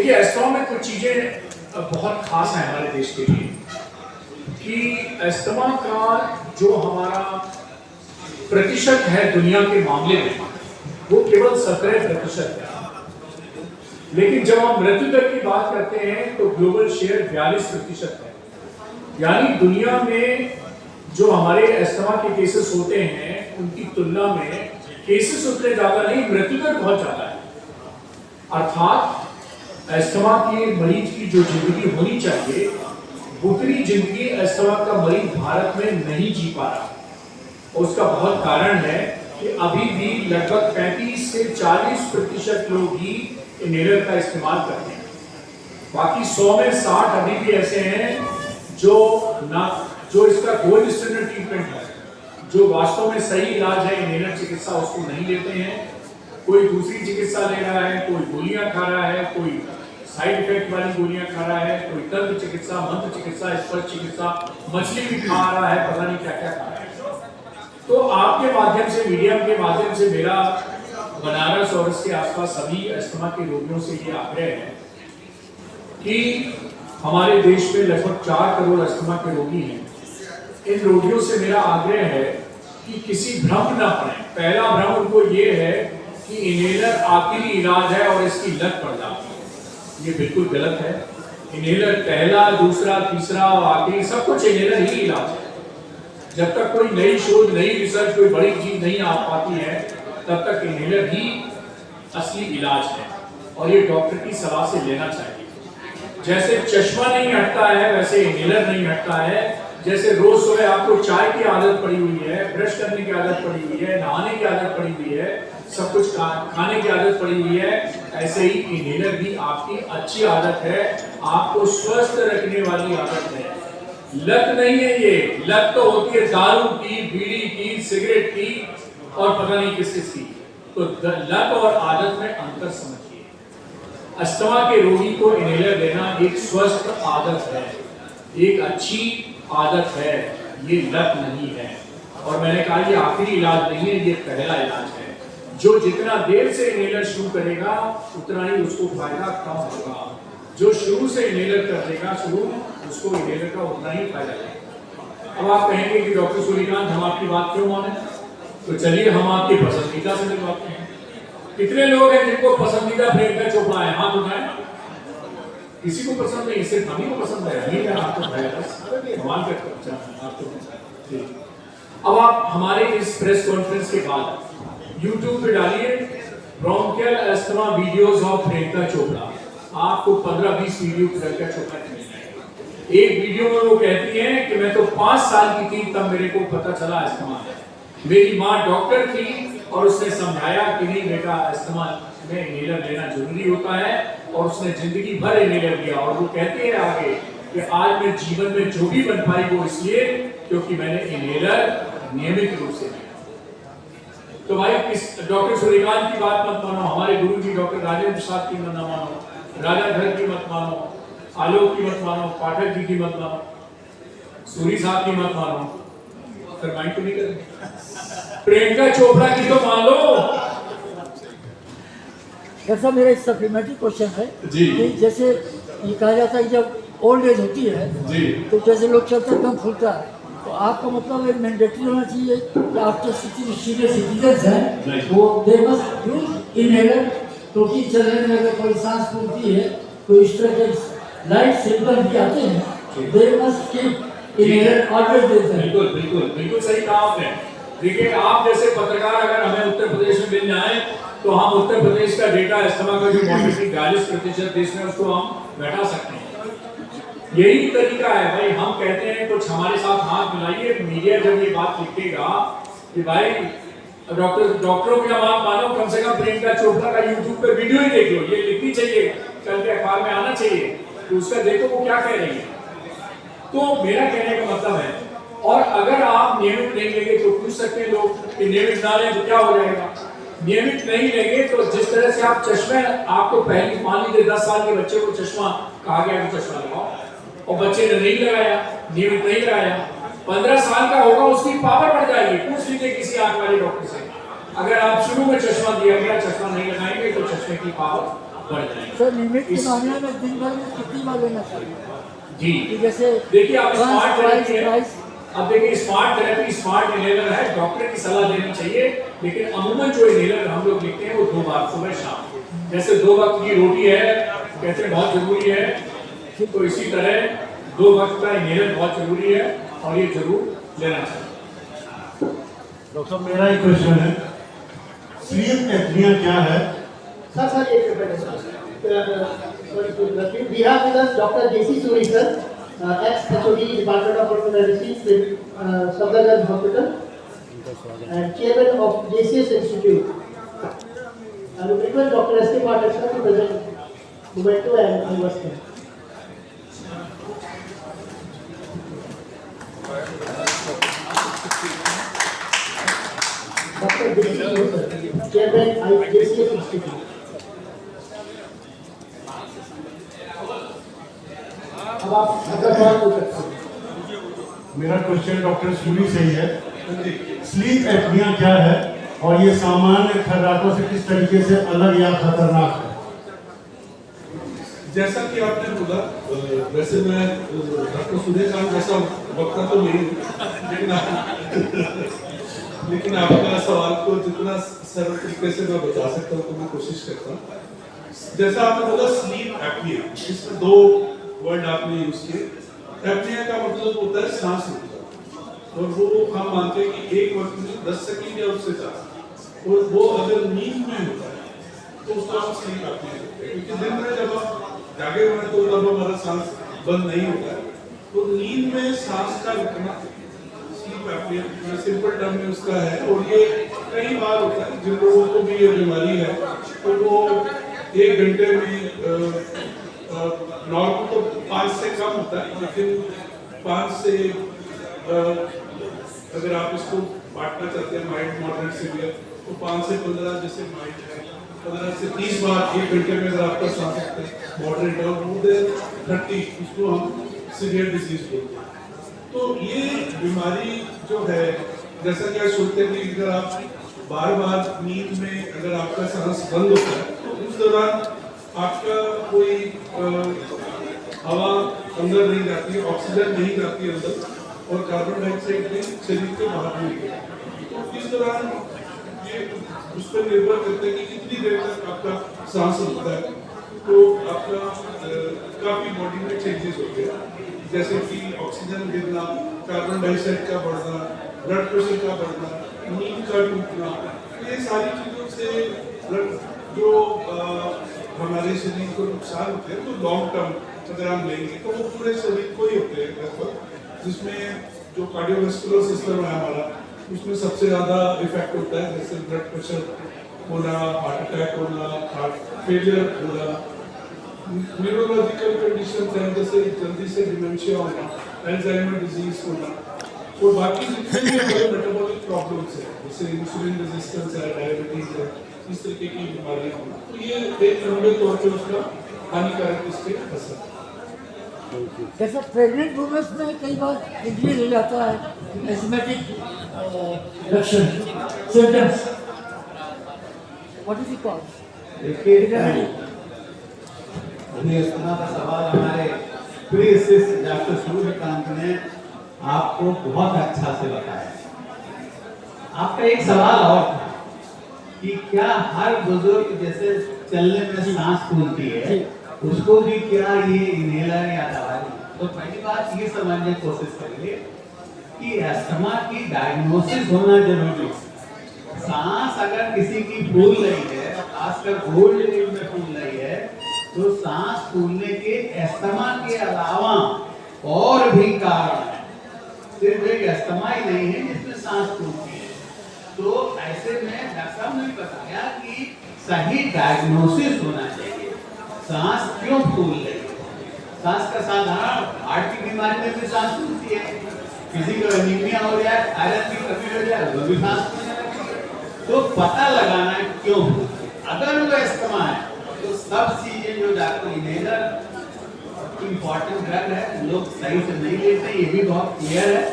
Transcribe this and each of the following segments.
देखिए अस्थमा में कुछ चीजें बहुत खास है हमारे देश के लिए कि अस्थमा का जो हमारा प्रतिशत है दुनिया के मामले में वो केवल 17% है, लेकिन जब हम मृत्यु दर की बात करते हैं तो ग्लोबल शेयर 42% है। यानी दुनिया में जो हमारे अस्थमा के केसेस होते हैं उनकी तुलना में केसेस उतने ज्यादा नहीं, मृत्यु दर बहुत ज्यादा है। अर्थात अस्थमा के मरीज की जो जिंदगी होनी चाहिए उतनी जिंदगी अस्थमा का मरीज भारत में नहीं जी पा रहा। उसका बहुत कारण है कि अभी भी लगभग 35 से 40% लोग ही इनहेलर का इस्तेमाल करते हैं। बाकी 100 में 60 अभी भी ऐसे हैं जो इसका गोल्ड स्टैंडर्ड ट्रीटमेंट है, जो वास्तव में सही इलाज है इनहेलर चिकित्सा, उसको नहीं लेते हैं। कोई दूसरी चिकित्सा ले रहा है, कोई गोलियां खा रहा है, कोई साइड इफेक्ट वाली गोलियां खा रहा है, कोई तंत्र चिकित्सा, मंत्र चिकित्सा, स्पर्श चिकित्सा, मछली भी खा रहा है, पता नहीं क्या क्या खा रहा है। तो आपके माध्यम से, मीडिया के माध्यम से मेरा बनारस और इसके आसपास सभी अस्थमा के रोगियों से ये आग्रह है कि हमारे देश में लगभग 4 करोड़ अस्थमा के रोगी हैं। इन रोगियों से मेरा आग्रह है कि किसी भ्रम न पड़े। पहला भ्रम उनको ये है कि इनहेलर आखिरी इलाज है और इसकी लत पड़ जाती है। ये बिल्कुल गलत है। इनहेलर पहला, दूसरा, तीसरा और आखिरी सब कुछ इनहेलर ही इलाज है। जब तक कोई नई शोध, नई रिसर्च, कोई बड़ी चीज नहीं आ पाती है तब तक इनहेलर ही असली इलाज है और ये डॉक्टर की सलाह से लेना चाहिए। जैसे चश्मा नहीं हटता है वैसे इनहेलर नहीं हटता है। जैसे रोज सुबह आपको चाय की आदत पड़ी हुई है, ब्रश करने की आदत पड़ी हुई है, नहाने की आदत पड़ी हुई है, सब कुछ खाने की आदत पड़ी हुई है, ऐसे ही इनहेलर भी आपकी अच्छी आदत है, आपको स्वस्थ रखने वाली आदत है। लत नहीं है ये। लत तो होती है दारू की, बीड़ी की, सिगरेट की और पता नहीं किस किस की। तो लत और आदत में अंतर समझिए। अस्थमा के रोगी को इनहेलर देना एक स्वस्थ आदत है, एक अच्छी आदत है, ये लत नहीं है। और मैंने कहा ये आखिरी इलाज नहीं है, ये पहला इलाज है। जो जितना देर से इनहेलर शुरू करेगा उतना ही उसको फायदा कम होगा। जो शुरू से इनहेलर कर देगा उसको इनहेलर का उतना ही फायदा है। अब आप कहेंगे कि डॉक्टर सूर्यकांत हम आपकी बात क्यों माने, तो चलिए हम आपकी पसंदीदा से मिलवाते हैं। कितने लोग हैं जिनको पसंदीदा प्रियंका चोपड़ा है? हाथ उठाएं। किसी को पसंद नहीं, सिर्फ हम ही को पसंद है। नहीं है आपको भगवान का। अब आप हमारे इस प्रेस कॉन्फ्रेंस के बाद यूट्यूब पे डालिए bronchial asthma videos of Priyanka Chopra, आपको 15-20 वीडियो प्रियंका चोपड़ा मिल जाएंगे। एक वीडियो में वो कहती हैं कि मैं तो 5 साल की थी तब मेरे को पता चला अस्थमा है। मेरी माँ डॉक्टर थी और उसने समझाया कि नहीं बेटा अस्थमा में इनहेलर लेना जरूरी होता है, और उसने जिंदगी भर इनहेलर लिया। और वो कहते हैं आगे कि आज मैं जीवन में जो भी बन पाई वो इसलिए क्योंकि मैंने इनहेलर नियमित रूप से लिया। तो भाई डॉक्टर सूर्यकांत की बात मत मानो, हमारे गुरु जी डॉक्टर राजेंद्र प्रसाद की मत मानो, राजा धर की मत मानो, आलोक की मत मानो, पाठक जी की मत मानो, सूरी साहब की मत मानो, माइंड तो नहीं करेंगे। प्रियंका चोपड़ा की तो मान लो। ऐसा मेरा एक सप्लीमेंट्री क्वेश्चन है जी। कि जैसे ये कहा जाता है कि जब ओल्ड एज होती है जी, तो जैसे लोग चलते हैं दम फूलता है, तो आपका मतलब एक मैंडेटरी होना चाहिए कि आपके सीनियर सिटीजन्स हैं वो दे मस्ट यूज इनहेलर, क्योंकि चलने में अगर कोई सांस फूलती है तो इस तरह के लाइट सिम्टम्स भी आते हैं, they must keep inhaler always देते हैं। बिल्कुल बिल्कुल बिल्कुल सही कहा आपने। देखिए आप जैसे पत्रकार अगर हमें उत्तर प्रदेश में मिल जाए तो हम उत्तर प्रदेश का डेटा अस्थमा का जो मॉर्टेलिटी 42% देश में उसको हम बैठा सकते हैं। यही तरीका है भाई। हम कहते हैं कुछ हमारे साथ हाथ मिलाइए। मीडिया जब ये बात लिखेगा कि भाई डॉक्टरों की बात मानो, कम से कम प्रियंका चोपड़ा का यूट्यूब पे वीडियो ही देख लो, ये लिखनी चाहिए, कल के अखबार में आना चाहिए, तो उसका देखो वो क्या कह रही है। तो मेरा कहने का मतलब है, और अगर आप नियमित नहीं लेंगे तो पूछ सकते हैं लोग कि नियमित ना लें तो क्या हो जाएगा। नियमित नहीं लेंगे तो जिस तरह से आप चश्मे, आपको पहली मान लीजिए 10 साल के बच्चे को चश्मा कहा गया कि चश्मा लगाओ और बच्चे ने नहीं लगाया, नियमित नहीं लगाया, 15 साल का होगा उसकी पावर बढ़ जाएगी। पूछ लीजिए किसी आंख वाले डॉक्टर से, अगर आप शुरू में चश्मा दिया गया, चश्मा नहीं लगाएंगे तो चश्मे की पावर बढ़ जाएंगे। सर नियमित के इस- मामले में दिन भर में कितनी बार लेना चाहिए? जी कि जैसे देखिए, आप once, स्मार्ट twice, थेरेपी है, thrice, अब देखिए स्मार्ट थेरेपी स्मार्ट इनहेलर है, डॉक्टर की सलाह लेनी चाहिए, लेकिन अमूमन जो इनहेलर हम लोग लिखते हैं वो 2 बार सुबह शाम। जैसे 2 वक्त की रोटी है, कहते हैं बहुत जरूरी है, तो इसी तरह 2 वक्त का इनहेलर बहुत जरूरी है और ये जरूर लेना चाहिए। डॉक्टर साहब मेरा एक क्वेश्चन है, स्लीप एपनिया क्या है? सर एक minute we have with us Dr. J.C. Suri sir, ex-HOD Department of Pulmonary with Safdarjung Hospital and chairman of JCS Institute. I will request Dr. S.K. Patel sir to present Memento and Anniversary. Dr. J.C. Suri sir, chairman JCS Institute. अब आप अगर सवाल पूछ सकते हैं। मेरा question doctor Suri से ही है, स्लीप एपनिया क्या है और ये सामान्य खर्राटों से किस तरीके से अलग या खतरनाक है? जैसा कि आपने बोला, वैसे मैं डॉक्टर सूर्यकांत जैसा वक्ता तो नहीं हूँ, लेकिन आपका सवाल को जितना सरल तरीके से मैं बता सकता हूँ तो मैं कोशिश करता हूँ। जैसा आपने बोला स्लीप एपनिया, इसमें 2 वर्ड आपने यूज किए। एपनिया का मतलब होता है सांस रुकना, और वो हम मानते हैं कि एक वक्त में 10 सेकंड या उससे ज्यादा, और वो अगर नींद में होता है तो उसको हम स्लीप एपनिया कहते हैं। क्योंकि दिन में जब हम जागे हुए हैं तो तब हमारा सांस बंद नहीं होता है, तो नींद में सांस का रुकना स्लीप एपनिया सिंपल टर्म में उसका है। और ये कई बार होता है, जिन लोगों को भी ये बीमारी है तो वो 1 घंटे में नॉर्मल तो 5 से कम होता है, लेकिन 5 से अगर आप इसको बांटना चाहते हैं माइल्ड मॉडरेट सीवियर, तो 5 से 15 जैसे माइल्ड है, 15 से 30 बार 1 घंटे में अगर आपका सांस मॉडरेट है, और मोर देन 30 उसको हम सीवियर डिजीज बोलते हैं। तो ये बीमारी जो है, जैसा कि आप सोचते हैं कि अगर आप बार बार नींद में अगर आपका सांस बंद होता है तो उस दौरान आपका कोई हवा अंदर नहीं जाती, ऑक्सीजन नहीं जाती अंदर, और कार्बन डाइऑक्साइड भी शरीर के बाहर नहीं निकलती। तो इस दौरान ये उस पर निर्भर करता है कि कितनी देर तक आपका सांस रुकता है। तो आपका काफी बॉडी में चेंजेस होते हैं, जैसे कि ऑक्सीजन गिरना, कार्बन डाइऑक्साइड का बढ़ना, ब्लड प्रेशर का बढ़ना, नींद का टूटना, ये सारी चीजों से जो हमारे शरीर को नुकसान होते हैं। तो लॉन्ग टर्म अगर हम लेंगे तो वो पूरे शरीर को ही होते हैं लगभग, जिसमें जो कार्डियोवैस्कुलर सिस्टम है हमारा, उसमें सबसे ज्यादा इफेक्ट होता है, जैसे ब्लड प्रेशर होना, हार्ट अटैक होना, हार्ट फेलियर होना, न्यूरोलॉजिकल कंडीशन है जैसे जल्दी से डिमेंशिया होना, अल्जाइमर डिजीज होना, और बाकी जितने भी मेटाबॉलिक प्रॉब्लम्स है जैसे इंसुलिन रेजिस्टेंस है, डायबिटीज है, इस तरीके की बीमारियां होना, तो ये एक लंबे तौर पर उसका हानिकारक इसके असर है। जैसे प्रेग्नेंट वुमेन्स में कई बार इंक्रीज हो जाता है एस्थमेटिक लक्षण symptoms, what is it called? देखिए, अस्थमा का सवाल हमारे प्रीसिस्ट डॉक्टर सूर्यकांत ने आपको बहुत अच्छा से बताया। आपका एक सवाल और था कि क्या हर बुजुर्ग जैसे चलने में सांस फूलती है उसको भी क्या ये इनहेलर या दवाई? तो पहली बात ये समझने की कोशिश करिए कि अस्थमा की डायग्नोसिस होना जरूरी है। सांस अगर किसी की फूल रही है, खासकर गोल्ड एज में फूल रही है, तो सांस फूलने के अस्थमा के अलावा और भी कारण है, सिर्फ एक अस्थमा ही नहीं है जिसमें सांस फूलती है। तो ऐसे में डॉक्टर साहब ने बताया कि सही डायग्नोसिस होना चाहिए, सांस क्यों फूल रही है। सांस का साधारण हार्ट की बीमारी में भी सांस फूलती है, किसी को एनीमिया हो जाए, आयरन की कमी हो जाए, वो भी सांस फूलने लगती है। तो पता लगाना है क्यों। अगर वो अस्थमा है तो सब चीजें जो डॉक्टर इनहेलर इम्पॉर्टेंट ड्रग है, लोग सही से नहीं लेते, ये भी बहुत क्लियर है,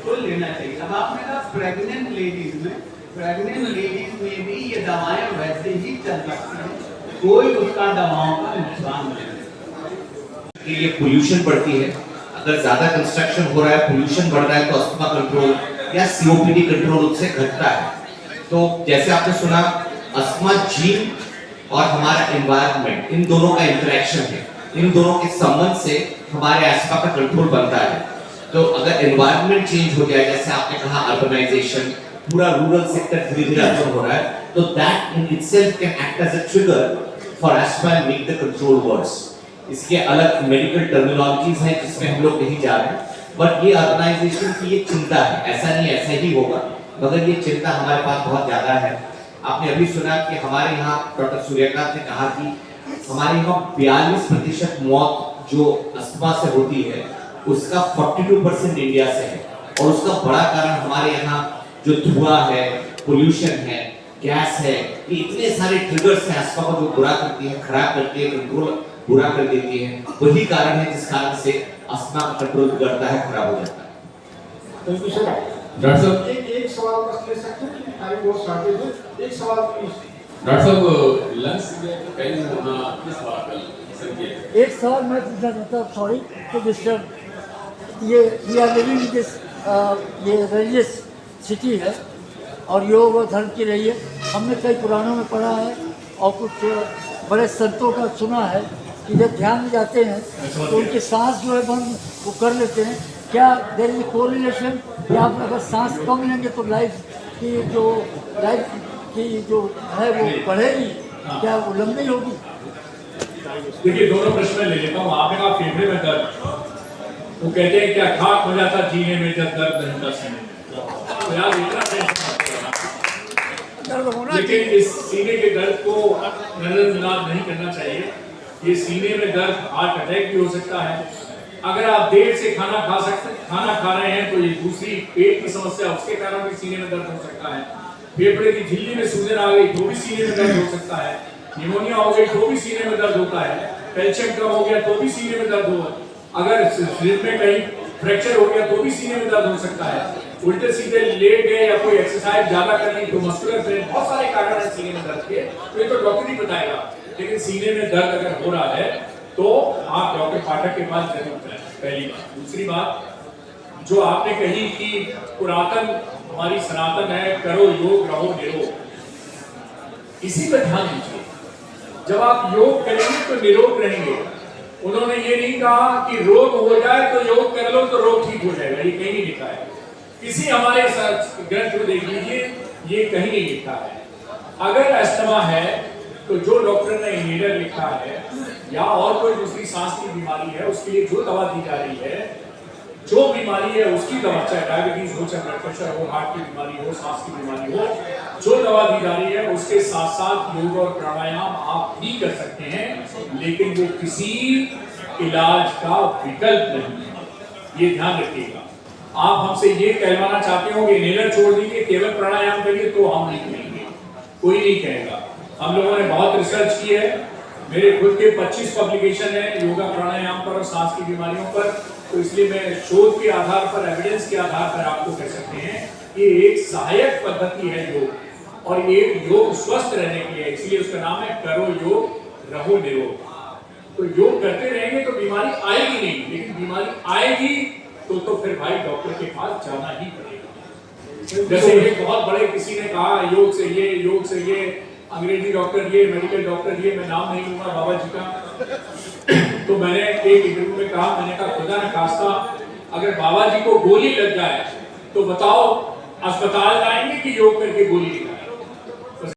तो लेना चाहिए। अब आपने कहा प्रेग्नेंट लेडीज में भी ये दवाएं वैसे ही चल सकती हैं, कोई उसका दवाओं का नुकसान नहीं। कि ये पोल्यूशन बढ़ती है, अगर ज्यादा कंस्ट्रक्शन हो रहा है, पोल्यूशन बढ़ रहा है तो अस्थमा कंट्रोल या सीओपीडी कंट्रोल उससे घटता है। तो जैसे आपने सुना, अस्थमा जीन और हमारा एनवायरनमेंट, इन दोनों का इंटरेक्शन है, इन दोनों के संबंध से हमारे अस्थमा का कंट्रोल बनता है। तो अगर एनवायरनमेंट चेंज हो जाए, जैसे आपने कहा अर्बनाइजेशन, पूरा रूरल सेक्टर धीरे धीरे अपग्रेड हो रहा है, तो that in itself can act as a trigger for asthma and make the control worse. इसके अलग मेडिकल टर्मिनोलॉजीज हैं जिसमें हम लोग नहीं जा रहे, बट ये अर्बनाइजेशन की ये चिंता है, ऐसा नहीं ऐसा ही होगा, मगर ये चिंता हमारे पास बहुत ज्यादा है। आपने अभी सुना कि हमारे यहाँ डॉक्टर सूर्यकांत ने कहा कि हमारे यहाँ 42% मौत जो अस्थमा से होती है उसका 42% इंडिया से है, और उसका बड़ा कारण हमारे यहाँ जो धुआं है, पोल्यूशन है, गैस है, ये इतने सारे ट्रिगर्स हैं अस्थमा को जो बुरा करती है, खराब करती है, कंट्रोल बुरा कर देती है। वही कारण है जिस कारण से अस्थमा का कंट्रोल बिगड़ता है, खराब हो जाता है। Thank you sir. डॉक्टर साहब, एक सवाल बस ले सकते हैं कि टाइम बहुत शॉर्टेज है, एक सवाल प्लीज। डॉक्टर साहब, लंग्स में पेन होना किस बात का संकेत है? एक सवाल मैं पूछना चाहता हूँ, सॉरी टू डिस्टर्ब। ये we are living in this ये रिलीजियस सिटी है और योग और धर्म की रही है। हमने कई पुराणों में पढ़ा है और कुछ बड़े संतों का सुना है कि जब ध्यान में जाते हैं तो उनकी सांस जो है बंद वो कर लेते हैं। क्या देयर इज कोरिलेशन, या आप अगर सांस कम लेंगे तो लाइफ की जो है वो बढ़ेगी, क्या वो लंबी होगी? देखिए, दोनों प्रश्न में ले लेता हूँ। आपने कहा फेफड़े में दर्द, वो कहते हैं क्या खाक हो जाता जीने में जब दर्द नहीं था सीने में, तो यार इतना दर्द होना लेकिन इस सीने के दर्द को नजरअंदाज नहीं करना चाहिए। ये सीने में दर्द हार्ट अटैक भी हो सकता है। अगर आप देर से खाना खा रहे हैं तो ये दूसरी पेट की समस्या, उसके कारण भी सीने में दर्द हो सकता है। फेफड़े की झिल्ली में सूजन आ गई तो भी सीने में दर्द हो सकता है। निमोनिया हो गई तो भी सीने में दर्द होता है। कैल्शियम कम हो गया तो भी सीने में दर्द होगा। अगर शरीर में कहीं फ्रैक्चर हो गया तो भी सीने में दर्द हो सकता है। उल्टे सीधे लेट गए या कोई एक्सरसाइज ज्यादा कर ली तो मस्कुलर पेन, बहुत सारे कारण हैं सीने में दर्द के, तो ये तो डॉक्टर ही बताएगा। लेकिन सीने में दर्द अगर हो रहा है तो आप डॉक्टर पाठक के पास जरूर जाएं, पहली बात। दूसरी बात जो आपने कही कि पुरातन हमारी सनातन है, करो योग रहो निरोग, इसी पर ध्यान दीजिए। जब आप योग करेंगे तो निरोग रहेंगे। उन्होंने ये नहीं कहा कि रोग हो जाए तो योग कर लो तो रोग ठीक हो जाएगा, ये कहीं नहीं लिखा है। किसी हमारे ग्रंथ को देख लीजिए, ये कहीं नहीं लिखा है। अगर अस्थमा है तो जो डॉक्टर ने इनहेलर लिखा है या और कोई दूसरी सांस की बीमारी है उसके लिए जो दवा दी जा रही है, जो बीमारी है उसकी दवा, चाहे डायबिटीज हो, चाहे ब्लड प्रेशर हो, हार्ट की बीमारी हो, सांस की बीमारी हो, जो दवा दी जा रही है उसके साथ साथ योग और प्राणायाम आप भी कर सकते हैं, लेकिन वो किसी इलाज का विकल्प नहीं है। ये ध्यान रखिएगा। आप हमसे ये कहलवाना चाहते हो कि इनहेलर छोड़ दीजिए, केवल प्राणायाम करिए, तो हम नहीं कहेंगे, कोई नहीं कहेगा। हम लोगों ने बहुत रिसर्च की है, मेरे खुद के 25 पब्लिकेशन है योगा प्राणायाम पर और सांस की बीमारियों पर, तो इसलिए मैं शोध के आधार पर, एविडेंस के आधार पर आपको कह सकते हैं कि एक सहायक पद्धति है योग, और ये योग स्वस्थ रहने के लिए, इसलिए उसका नाम है करो योग रहो निरोग। तो योग करते रहेंगे तो बीमारी आएगी नहीं, लेकिन बीमारी आएगी तो फिर भाई डॉक्टर के पास जाना ही पड़ेगा। जैसे एक बहुत बड़े किसी ने कहा योग से ये अंग्रेजी डॉक्टर ये, मेडिकल डॉक्टर ये, मैं नाम नहीं लूंगा बाबा जी का, तो मैंने एक इंटरव्यू में कहा, मैंने कहा खुदा न खास्ता अगर बाबा जी को गोली लग जाए तो बताओ अस्पताल जाएंगे कि योग करके गोली